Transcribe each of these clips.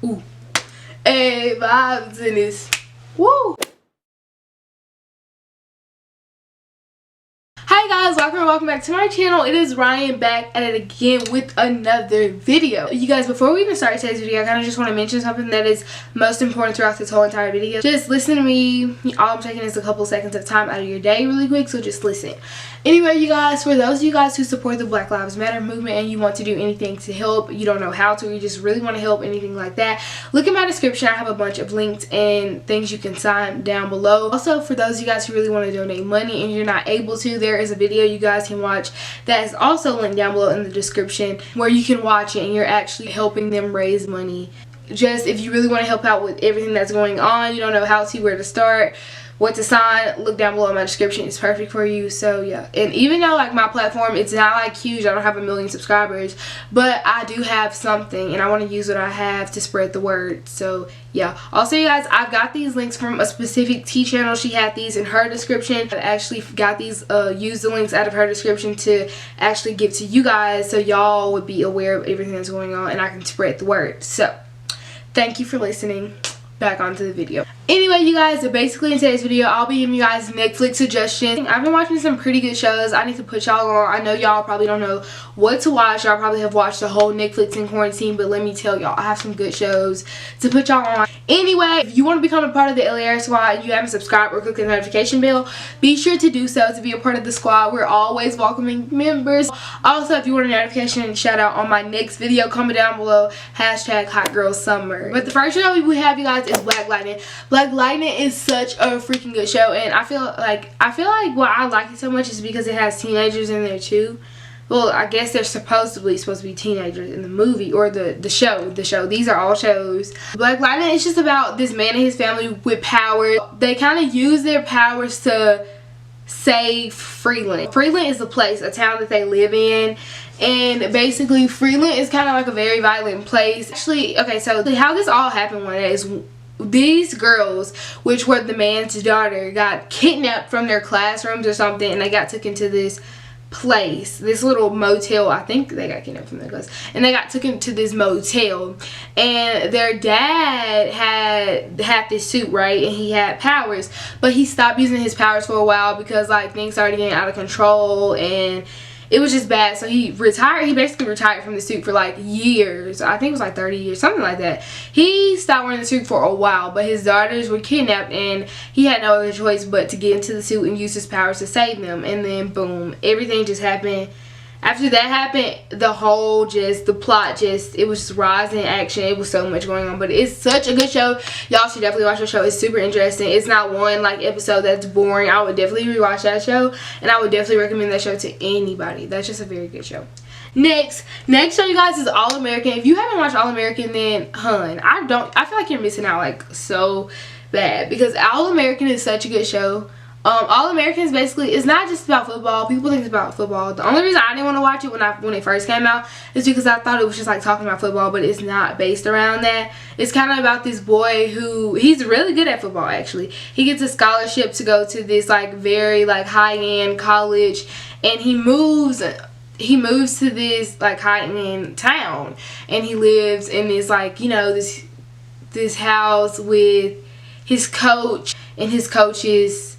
Ooh. Hey, vibes in this. Woo! Hi guys, welcome back to my channel. It is Ryan back at it again with another video. You guys, before we even start today's video, I kind of just want to mention something that is most important throughout this whole entire video. Just listen to me. All I'm taking is a couple seconds of time out of your day really quick, so just listen. Anyway, you guys, for those of you guys who support the Black Lives Matter movement and you want to do anything to help, you don't know how to, you just really want to help, anything like that, look in my description. I have a bunch of links and things you can sign down below. Also, for those of you guys who really want to donate money and you're not able to, there is a video you guys can watch that is also linked down below in the description where you can watch it and you're actually helping them raise money. Just if you really want to help out with everything that's going on, you don't know how to, where to start, what to sign, look down below in my description. It's perfect for you. So yeah, and even though like my platform, it's not like huge, I don't have 1 million subscribers, but I do have something and I want to use what I have to spread the word. So yeah, also you guys, I've got these links from a specific tea channel. She had these in her description. I actually got these used the links out of her description to actually give to you guys so y'all would be aware of everything that's going on and I can spread the word. So thank you for listening. Back onto the video. Anyway, you guys, basically in today's video I'll be giving you guys Netflix suggestions. I've been watching some pretty good shows I need to put y'all on. I know y'all probably don't know what to watch. Y'all probably have watched the whole Netflix in quarantine, but let me tell y'all, I have some good shows to put y'all on. Anyway, if you want to become a part of the LAR squad and you haven't subscribed or clicked the notification bell, be sure to do so to be a part of the squad. We're always welcoming members. Also, if you want a notification shout out on my next video, comment down below #HotGirlSummer. But the first show we have, you guys, is Black Lightning. Black Lightning is such a freaking good show, and I feel like why I like it so much is because it has teenagers in there too. Well, I guess they're supposed to be teenagers in the movie or the show. These are all shows. Black Lightning is just about this man and his family with power. They kind of use their powers to save Freeland. Freeland is a town that they live in. And basically Freeland is kind of like a very violent place. Actually, okay, so how this all happened one day is these girls, which were the man's daughter, got kidnapped from their classrooms or something, and they got taken to this place, this little motel. I think they got kidnapped from their class, and they got taken to this motel, and their dad had this suit, right, and he had powers, but he stopped using his powers for a while because like things started getting out of control and it was just bad. So he retired. He basically retired from the suit for like years. I think it was like 30 years, something like that. He stopped wearing the suit for a while, but his daughters were kidnapped and he had no other choice but to get into the suit and use his powers to save them. And then boom, everything just happened. After that happened, the plot it was just rising action. It was so much going on, but it's such a good show. Y'all should definitely watch the show. It's super interesting. It's not one like episode that's boring. I would definitely rewatch that show, and I would definitely recommend that show to anybody. That's just a very good show. Next show, you guys, is All American. If you haven't watched All American, then I feel like you're missing out like so bad, because All American is such a good show. All American is basically, it's not just about football. People think it's about football. The only reason I didn't want to watch it when it first came out is because I thought it was just like talking about football, but it's not based around that. It's kind of about this boy who, he's really good at football actually. He gets a scholarship to go to this like very like high-end college, and he moves to this like high-end town, and he lives in this like, you know, this house with his coach and his coach's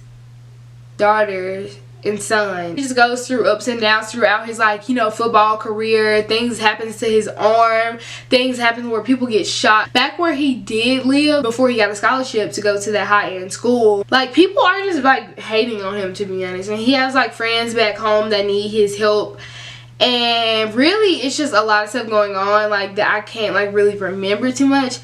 daughter and son. He just goes through ups and downs throughout his like, you know, football career. Things happen to his arm, things happen where people get shot. Back where he did live before he got a scholarship to go to that high-end school, like people are just like hating on him, to be honest, and he has like friends back home that need his help. And really it's just a lot of stuff going on like that I can't like really remember too much,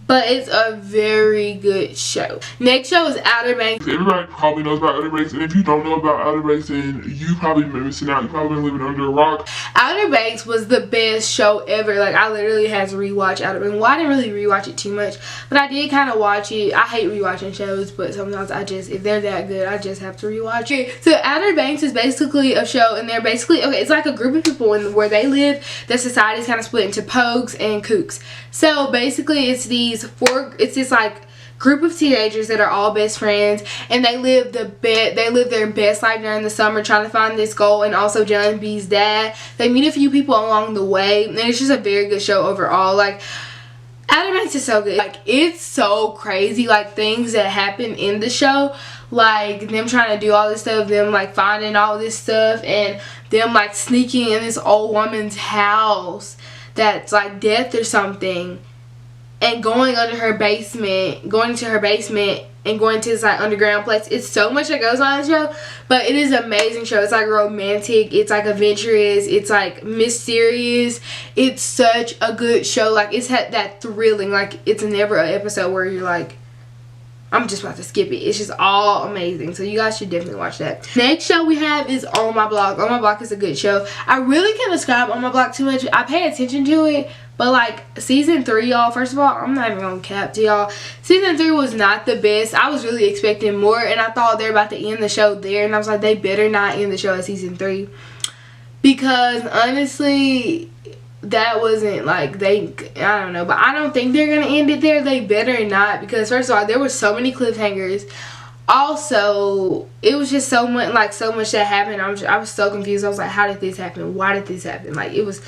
but it's a very good show. Next show is Outer Banks. Everybody probably knows about Outer Banks, and if you don't know about Outer Banks, then you probably been missing out. You probably been living under a rock. Outer Banks was the best show ever. Like I literally had to rewatch Outer Banks. Well, I didn't really rewatch it too much, but I did kind of watch it. I hate rewatching shows, but sometimes if they're that good, I just have to rewatch it. So Outer Banks is basically a show, and they're basically, okay, it's like a group of people where they live. Their society is kind of split into pogues and kooks. So basically it's this like group of teenagers that are all best friends, and they live their best life during the summer trying to find this goal. And also John B's dad, they meet a few people along the way, and it's just a very good show overall. Like Outer Banks makes it so good. Like, it's so crazy, like, things that happen in the show, like them trying to do all this stuff, them like finding all this stuff, and them like sneaking in this old woman's house that's like death or something, and going under her basement, going to her basement and going to this like underground place. It's so much that goes on in the show, but it is an amazing show. It's like romantic, it's like adventurous, it's like mysterious. It's such a good show. Like, it's had that thrilling, like, it's never an episode where you're like, I'm just about to skip it. It's just all amazing. So you guys should definitely watch that. Next show we have is On My Block. On My Block is a good show. I really can't describe On My Block too much. I pay attention to it, but like season 3, y'all, first of all, I'm not even gonna cap to y'all. Season 3 was not the best. I was really expecting more, and I thought they were about to end the show there, and I was like, they better not end the show at season 3, because honestly, that wasn't like, I don't know, but I don't think they're gonna end it there. They better not, because first of all, there were so many cliffhangers. Also, it was just so much that happened. I was so confused. I was like, how did this happen? Why did this happen? Like, it was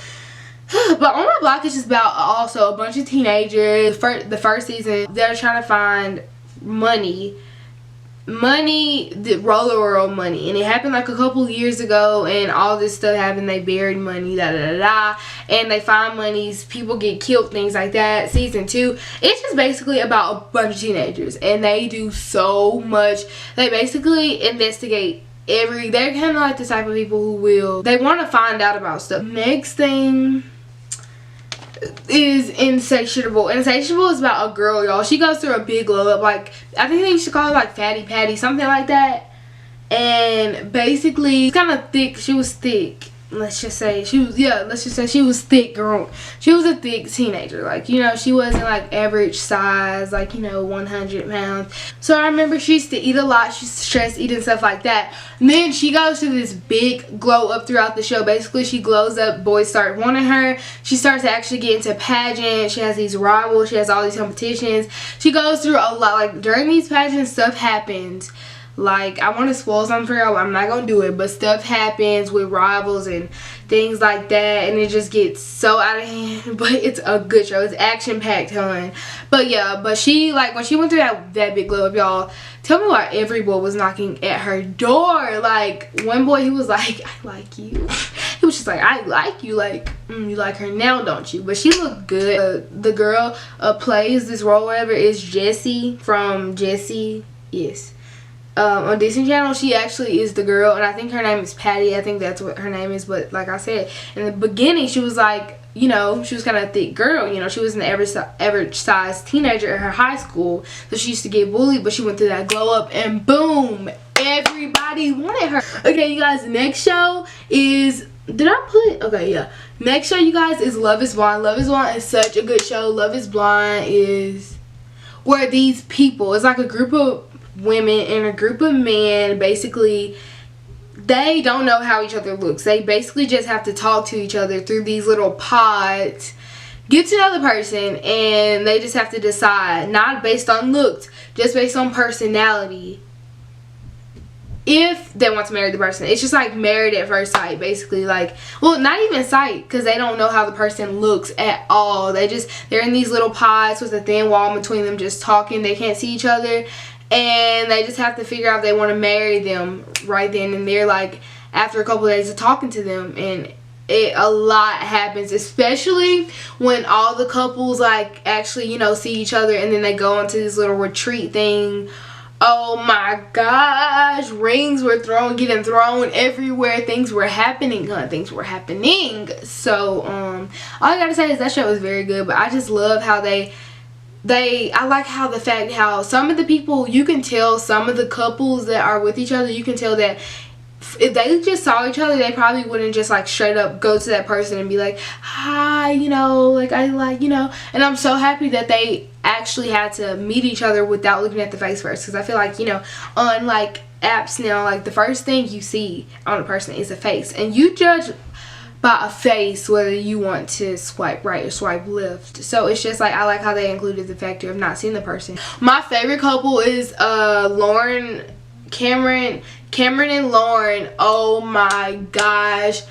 but On My Block is just about also a bunch of teenagers. The first season, they're trying to find money, the roller world money, and it happened like a couple years ago, and all this stuff happened. They buried money, and they find monies, people get killed, things like that. Season 2, it's just basically about a bunch of teenagers, and they do so much. They basically investigate they're kind of like the type of people who they want to find out about stuff. Next thing is Insatiable. Insatiable is about a girl, y'all. She goes through a big glow up. Like, I think they used to call her like Fatty Patty, something like that. And basically, she's kind of thick. She was thick. Let's just say she was thick, girl. She was a thick teenager. Like, you know, she wasn't like average size, like, you know, 100 pounds. So I remember she used to eat a lot. She's stress eating, stuff like that. And then she goes to this big glow up throughout the show. Basically, she glows up. Boys start wanting her. She starts to actually get into pageants. She has these rivals. She has all these competitions. She goes through a lot. Like, during these pageants, stuff happens. Like, I want to spoil something for y'all, but I'm not going to do it. But stuff happens with rivals and things like that. And it just gets so out of hand. But it's a good show. It's action-packed, hun. But yeah, but she, like, when she went through that big glow up, y'all, tell me why every boy was knocking at her door. Like, one boy, he was like, I like you. He was just like, I like you. Like, you like her now, don't you? But she looked good. The girl plays this role, whatever, is Jessie from Jessie. Yes. On Disney Channel, she actually is the girl, and I think her name is Patty. I think that's what her name is. But like I said, in the beginning, she was like, you know, she was kind of a thick girl. You know, she was an average size teenager in her high school, so she used to get bullied. But she went through that glow up, and boom, everybody wanted her. Okay, you guys, next show is, okay, yeah. Next show, you guys, is Love is Blind. Love is Blind is such a good show. Love is Blind is where these people, it's like a group of women and a group of men, basically they don't know how each other looks. They basically just have to talk to each other through these little pods, get to know the person, and they just have to decide, not based on looks, just based on personality, if they want to marry the person. It's just like Married at First Sight, basically. Like, well, not even sight, because they don't know how the person looks at all. They're in these little pods with a thin wall between them, just talking. They can't see each other, and they just have to figure out if they want to marry them right then and there, like after a couple of days of talking to them. And a lot happens, especially when all the couples like actually, you know, see each other, and then they go into this little retreat thing. Oh my gosh, rings were getting thrown everywhere. Things were happening, things were happening. So all I gotta say is that show is very good. But I just love how I like how some of the people, you can tell, some of the couples that are with each other, you can tell that if they just saw each other, they probably wouldn't just like straight up go to that person and be like, hi, you know, like I like, you know. And I'm so happy that they actually had to meet each other without looking at the face first, because I feel like, you know, on like apps now, like the first thing you see on a person is a face, and you judge by a face whether you want to swipe right or swipe left. So it's just like, I like how they included the factor of not seeing the person. My favorite couple is Cameron and Lauren. Oh my gosh,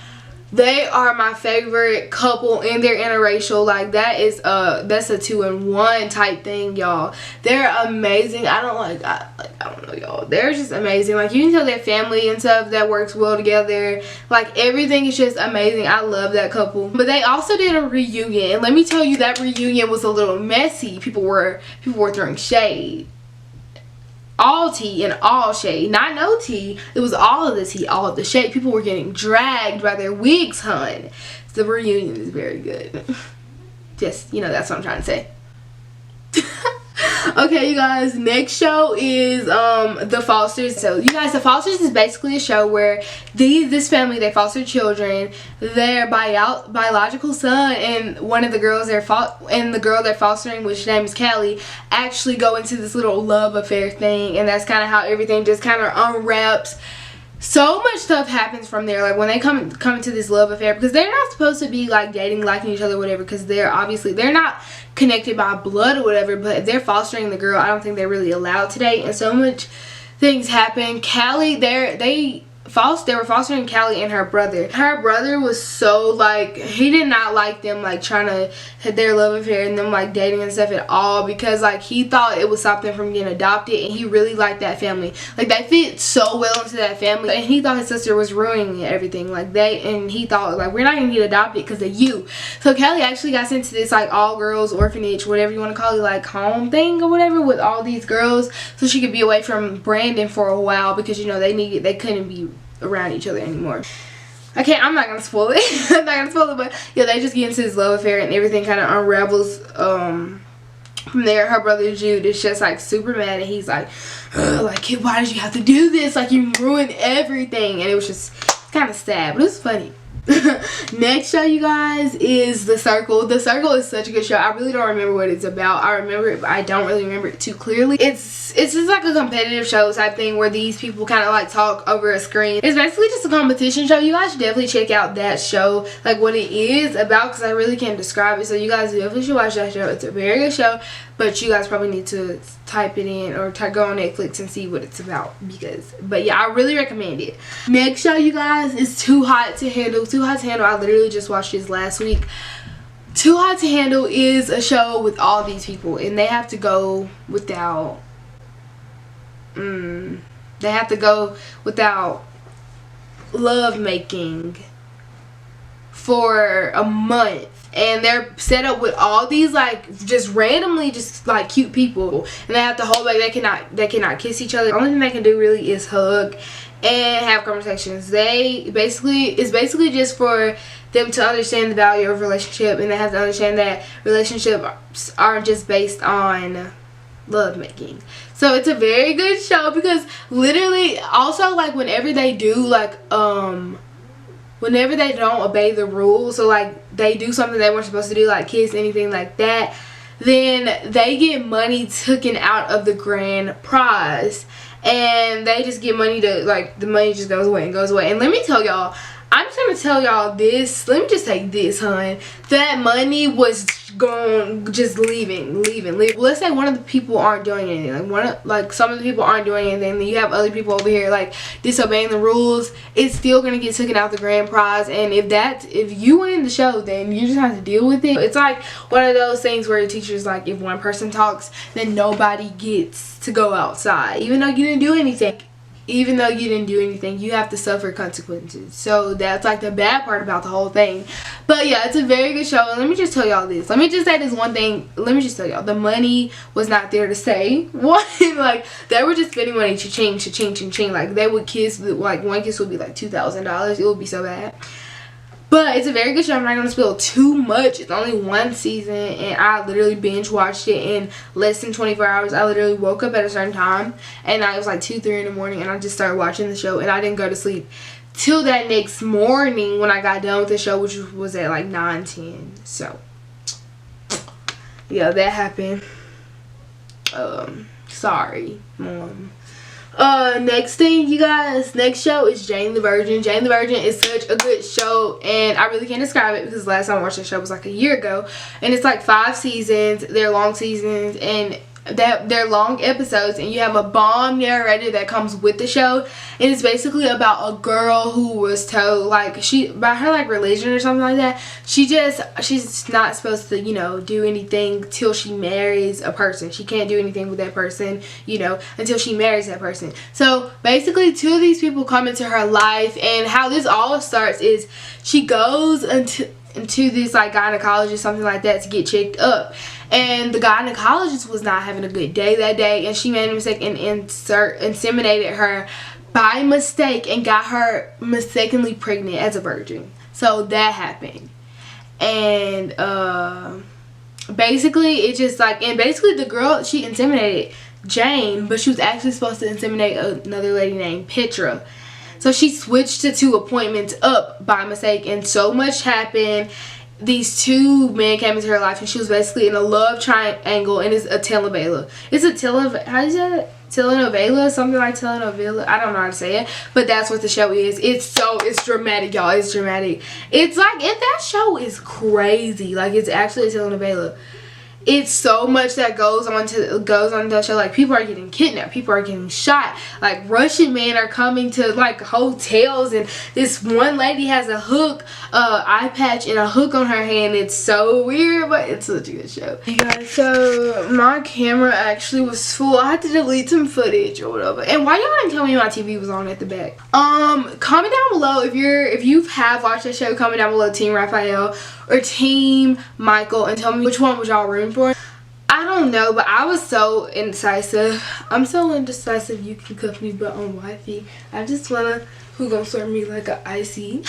They are my favorite couple, and they're interracial. Like, that's a 2-in-1 type thing, y'all. They're amazing. I don't know, y'all. They're just amazing. Like, you can tell their family and stuff that works well together. Like, everything is just amazing. I love that couple. But they also did a reunion, and let me tell you, that reunion was a little messy. People were throwing shade. All tea and all shade. Not no tea. It was all of the tea, all of the shade. People were getting dragged by their wigs, hun. The reunion is very good. Just, that's what I'm trying to say. Okay, you guys, next show is The Fosters. So, you guys, The Fosters is basically a show where this family, they foster children. Their biological son and one of the girls the girl they're fostering, which name is Callie, actually go into this little love affair thing, and that's kind of how everything just kind of unwraps. So much stuff happens from there, like when they come into this love affair, because they're not supposed to be like dating, liking each other, whatever, because they're not connected by blood or whatever, but if they're fostering the girl, I don't think they're really allowed to date, and so much things happen. Callie, they were fostering Callie and her brother. Her brother was so, like, he did not like them, like, trying to have their love affair and them, like, dating and stuff at all, because, like, he thought it would stop them from getting adopted, and he really liked that family. Like, they fit so well into that family, and he thought his sister was ruining everything, like, and he thought, like, we're not gonna get adopted because of you. So Callie actually got sent to this, like, all-girls orphanage, whatever you want to call it, like, home thing or whatever, with all these girls, so she could be away from Brandon for a while, because, they couldn't be around each other anymore. Okay, I'm not gonna spoil it. I'm not gonna spoil it, but yeah, they just get into this love affair, and everything kind of unravels from there. Her brother Jude is just like super mad, and he's like, why did you have to do this? Like, you ruined everything. And it was just kind of sad, but it was funny. Next show, you guys, is The Circle. The Circle is such a good show. I really don't remember what it's about. I remember it, but I don't really remember it too clearly. It's just like a competitive show type thing where these people kind of like talk over a screen. It's basically just a competition show. You guys should definitely check out that show, like what it is about, because I really can't describe it. So you guys definitely should watch that show. It's a very good show, but you guys probably need to type it in or go on Netflix and see what it's about, but yeah, I really recommend it. Next show, you guys, is Too Hot to Handle. Too Hot to Handle, I literally just watched this last week. Too Hot to Handle is a show with all these people, and they have to go without love making for a month. And they're set up with all these, like, just randomly just like cute people, and they have to hold back. They cannot kiss each other. The only thing they can do really is hug and have conversations. It's basically just for them to understand the value of relationship, and they have to understand that relationships aren't just based on love making. So it's a very good show, because literally also, like, whenever they do, like, whenever they don't obey the rules, so like they do something they weren't supposed to do, like kiss, anything like that, then they get money taken out of the grand prize, and they just get money to, like, the money just goes away and goes away. And let me tell y'all, I'm just gonna tell y'all this. Let me just say this, hun. That money was gone, just leaving. Let's say one of the people aren't doing anything. Like some of the people aren't doing anything. Then you have other people over here like disobeying the rules. It's still gonna get taken out the grand prize. And if you win the show, then you just have to deal with it. It's like one of those things where the teacher's like, if one person talks, then nobody gets to go outside, even though you didn't do anything. Even though you didn't do anything, you have to suffer consequences. So that's like the bad part about the whole thing. But yeah, it's a very good show. And let me just tell y'all this. Let me just say this one thing. Let me just tell y'all, the money was not there to stay. One, like, they were just spending money cha-ching. Like, they would kiss, like, one kiss would be like $2,000. It would be so bad. But it's a very good show. I'm not going to spill too much. It's only one season, and I literally binge watched it in less than 24 hours. I literally woke up at a certain time, and it was like 2, 3 in the morning, and I just started watching the show, and I didn't go to sleep till that next morning when I got done with the show, which was at like 9, 10. So, yeah, that happened. Sorry, Mom. Next thing, you guys, next show is Jane the Virgin. Jane the Virgin is such a good show, and I really can't describe it because last time I watched the show was like a year ago, and it's like 5 seasons. They're long seasons, and they're long episodes, and you have a bomb narrator that comes with the show, and it's basically about a girl who was told, like, she, by her, like, religion or something like that, she's not supposed to, you know, do anything till she marries a person. She can't do anything with that person, you know, until she marries that person. So basically 2 of these people come into her life, and how this all starts is she goes into this, like, gynecologist, something like that, to get checked up, and the gynecologist was not having a good day that day, and she made a mistake and inseminated her by mistake and got her mistakenly pregnant as a virgin. So that happened, and basically it just, like, and basically the girl, she inseminated Jane, but she was actually supposed to inseminate another lady named Petra. So she switched the 2 appointments up by mistake, and so much happened. These 2 men came into her life, and she was basically in a love triangle, and it's a telenovela. It's a how do you say it? Telenovela? Something like telenovela. I don't know how to say it, but that's what the show is. It's dramatic, y'all. It's dramatic. It's like, and that show is crazy. Like, it's actually a telenovela. It's so much that goes on that show. Like, people are getting kidnapped, people are getting shot, like, Russian men are coming to, like, hotels, and this one lady has a hook, eye patch and a hook on her hand. It's so weird, but it's such a good show. You guys, so my camera actually was full. I had to delete some footage or whatever. And why y'all didn't tell me my TV was on at the back? Comment down below if you have watched the show. Comment down below Team Raphael or Team Michael, and tell me which one would y'all root for. I don't know, but I was so indecisive. I'm so indecisive, you can cuff me but on wifey. I just wanna, who gonna serve me like a icy?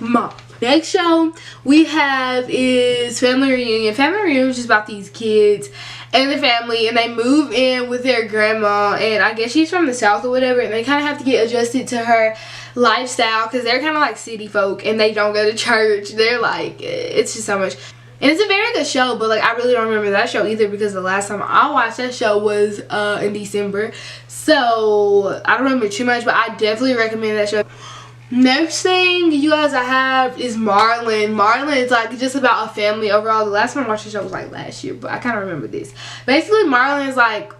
Mom. Next show we have is Family Reunion. Family Reunion is just about these kids and the family, and they move in with their grandma, and I guess she's from the South or whatever, and they kind of have to get adjusted to her lifestyle because they're kind of like city folk, and they don't go to church. They're like, it's just so much. And it's a very good show, but, like, I really don't remember that show either because the last time I watched that show was in December. So I don't remember too much, but I definitely recommend that show. Next thing, you guys, I have is Marlon. Marlon is, like, just about a family overall. The last time I watched the show was, like, last year, but I kind of remember this. Basically, Marlon is, like,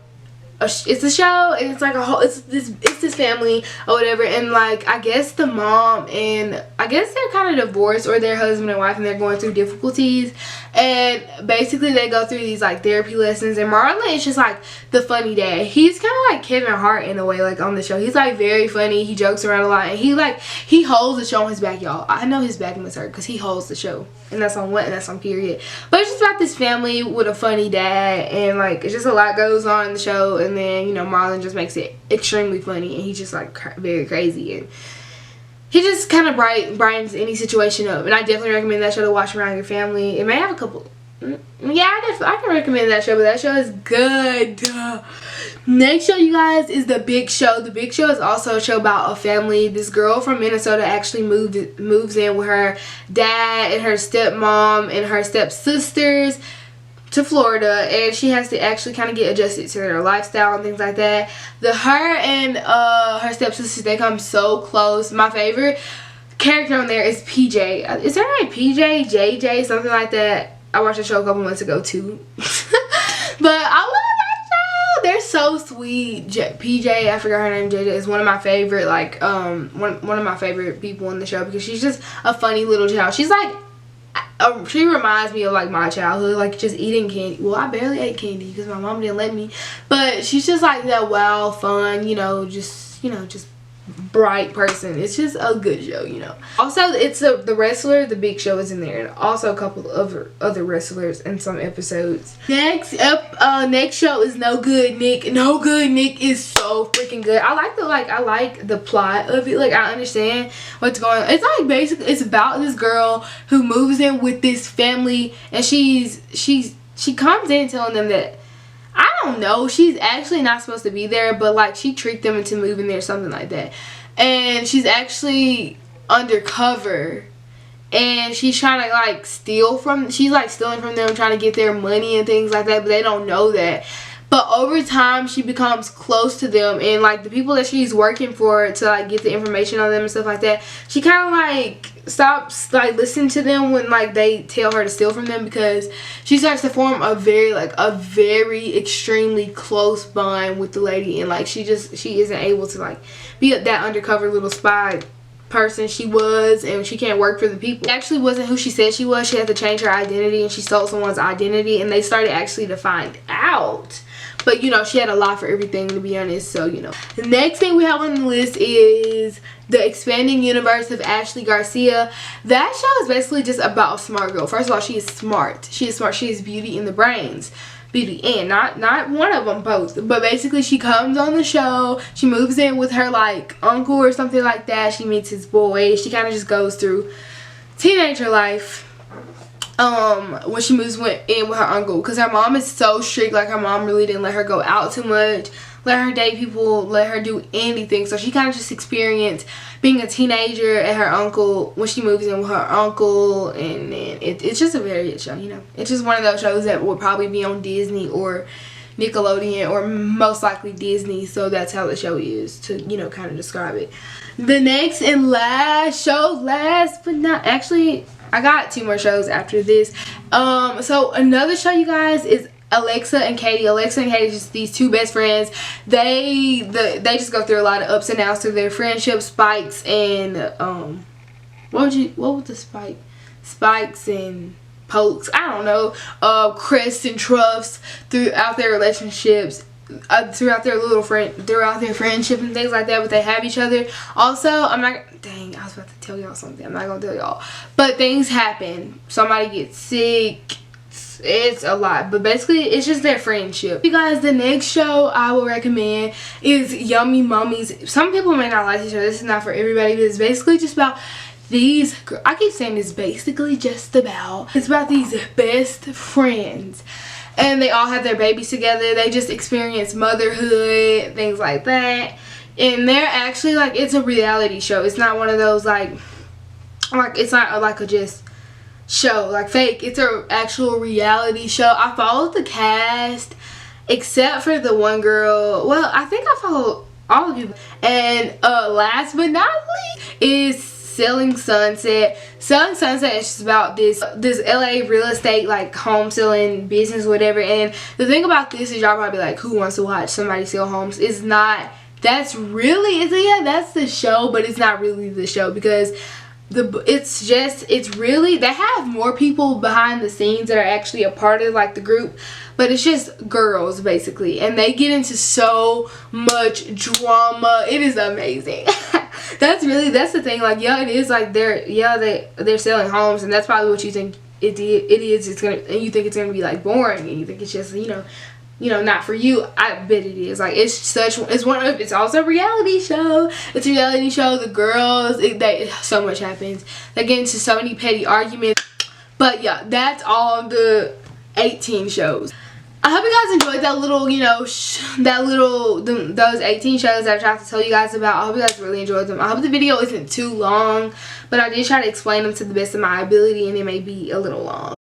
it's a show, and it's like a whole, it's this family or whatever, and, like, I guess the mom and I guess they're kind of divorced, or they're husband and wife, and they're going through difficulties, and basically they go through these, like, therapy lessons, and Marlon is just, like, the funny dad. He's kind of like Kevin Hart in a way, like, on the show. He's, like, very funny. He jokes around a lot, and he holds the show on his back, y'all. I know his back must hurt because he holds the show, and that's on what, and that's on period. But it's just about this family with a funny dad, and, like, it's just a lot goes on in the show, and then, you know, Marlon just makes it extremely funny, and he's just, like, very crazy, and he just kind of brightens any situation up. And I definitely recommend that show to watch around your family. It may have a couple, yeah, I can recommend that show, but that show is good. Next show, you guys, is The Big Show. The Big Show is also a show about a family. This girl from Minnesota actually moves in with her dad and her stepmom and her stepsisters to Florida, and she has to actually kind of get adjusted to their lifestyle and things like that. Her and her stepsisters, they come so close. My favorite character on there is PJ. Is her name PJ? JJ? Something like that. I watched the show a couple months ago too. But I love that show. They're so sweet. PJ, I forgot her name, JJ, is one of my favorite, like, one of my favorite people in the show because she's just a funny little child. She's like, she reminds me of, like, my childhood, like, just eating candy. Well, I barely ate candy because my mom didn't let me, but she's just like that wild, fun, just bright person. It's just a good show, Also, it's the wrestler, The Big Show, is in there, and also a couple of other wrestlers in some episodes. Next show is No Good Nick. No Good Nick is so freaking good. I like the plot of it. Like, I understand what's going on. It's like, basically, it's about this girl who moves in with this family, and she comes in telling them that, I don't know, she's actually not supposed to be there, but, like, she tricked them into moving there, something like that. And she's actually undercover, and she's trying to, like, stealing from them, trying to get their money and things like that, but they don't know that. But over time, she becomes close to them, and like the people that she's working for to like get the information on them and stuff like that, she kind of like stops like listening to them when like they tell her to steal from them, because she starts to form a very extremely close bond with the lady, and like she isn't able to like be that undercover little spy person she was, and she can't work for the people. She actually wasn't who she said she was. She had to change her identity, and she stole someone's identity, and they started actually to find out. But, you know, she had a lot for everything, to be honest. So, you know. The next thing we have on the list is the expanding universe of Ashley Garcia. That show is basically just about a smart girl. First of all, she is smart. She is smart. She is beauty in the brains. Beauty and not one of them, both. But basically, she comes on the show. She moves in with her, like, uncle or something like that. She meets his boy. She kind of just goes through teenager life. When she moves in with her uncle, because her mom is so strict. Like, her mom really didn't let her go out too much, let her date people, let her do anything. So she kind of just experienced being a teenager at her uncle when she moves in with her uncle. And then it's just a very good show, you know. It's just one of those shows that would probably be on Disney or Nickelodeon, or most likely Disney. So that's how the show is, to, you know, kind of describe it. The next and last show, last but not, actually I got 2 more shows after this. So another show, you guys, is Alexa and Katie. Alexa and Katie is just these 2 best friends. They just go through a lot of ups and downs through their friendship, spikes and what was the spike? Spikes and pokes. I don't know. Crests and troughs throughout their relationships. Throughout their friendship and things like that, but they have each other. Also, I was about to tell y'all something. I'm not gonna tell y'all, but things happen. Somebody gets sick. It's a lot, but basically it's just their friendship. You guys, the next show I will recommend is Yummy Mummies. Some people may not like this show. This is not for everybody, but it's basically just about these, I keep saying it's basically just about, it's about these best friends. And they all have their babies together. They just experience motherhood, things like that. And they're actually, like, it's a reality show. It's not one of those, like it's not like a just show, like fake. It's an actual reality show. I followed the cast, except for the one girl. Well, I think I followed all of you. And last but not least is Selling Sunset. Selling Sunset is just about this LA real estate, like, home selling business, whatever. And the thing about this is, y'all probably like, who wants to watch somebody sell homes? It's not. That's really, yeah, that's the show, but it's not really the show, because it's really, they have more people behind the scenes that are actually a part of, like, the group, but it's just girls basically, and they get into so much drama. It is amazing. That's the thing. Like, yeah, it is, like, they're selling homes, and that's probably what you think it is. It's gonna, and you think it's gonna be, like, boring, and you think it's just, you know, not for you. I bet it is. Like, it's also a reality show. It's a reality show. The girls, so much happens. They get into so many petty arguments. But yeah, that's all the 18 shows. I hope you guys enjoyed that little, you know, those 18 shows that I tried to tell you guys about. I hope you guys really enjoyed them. I hope the video isn't too long, but I did try to explain them to the best of my ability, and it may be a little long.